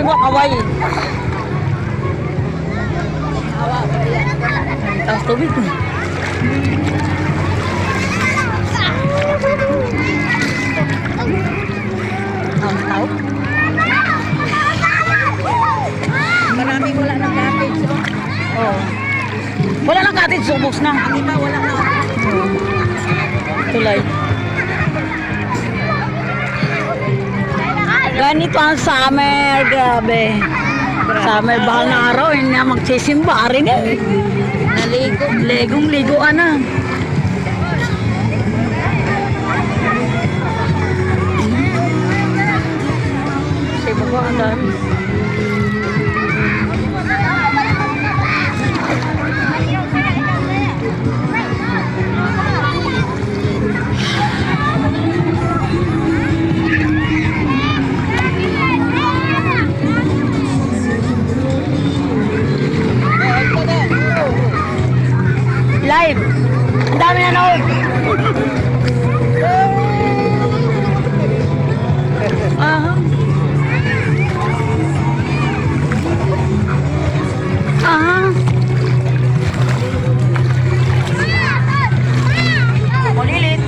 kakaway. Taas tubig. Ang tao. Maraming wala ng cottage. Oh. Wala lang cottage, subos na. Ang iba wala na. Tulay. Ganito ang summer, grabe. Summer, bahal na araw, hindi na magsisimba rin eh. Naligo. Legong-ligoan na. Kasi baba ang dami. Live. Ang dami na nood. Aha. Aha. Malilit.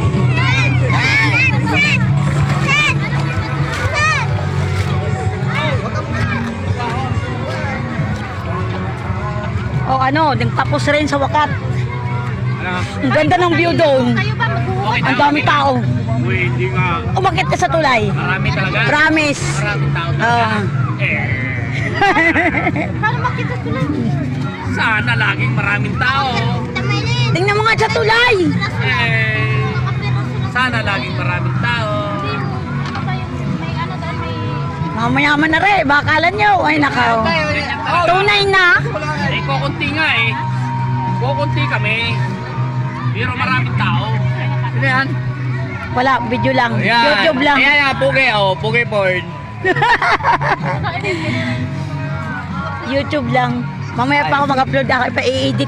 O ano, tapos rin sa wakat. Ang ganda ng view doon. Ang dami tao. Uy, hindi nga. Umakit ka sa tulay. Marami talaga. Promise. Maraming tao talaga. Ah. Para makita sila. Sana laging maraming tao. Tingnan mo nga sa tulay. Sana laging maraming tao. Mamayaman na rin. Bakalan nyo. Ay nakaw. Tunay na. Eh, kukunti nga eh. Kukunti kami. Pero maraming tao. Ano yan? Wala. Video lang. YouTube lang. Ayan, pugi. Oh, pugi porn. YouTube lang. Mamaya pa ako mag-upload. Ako pa i-edit.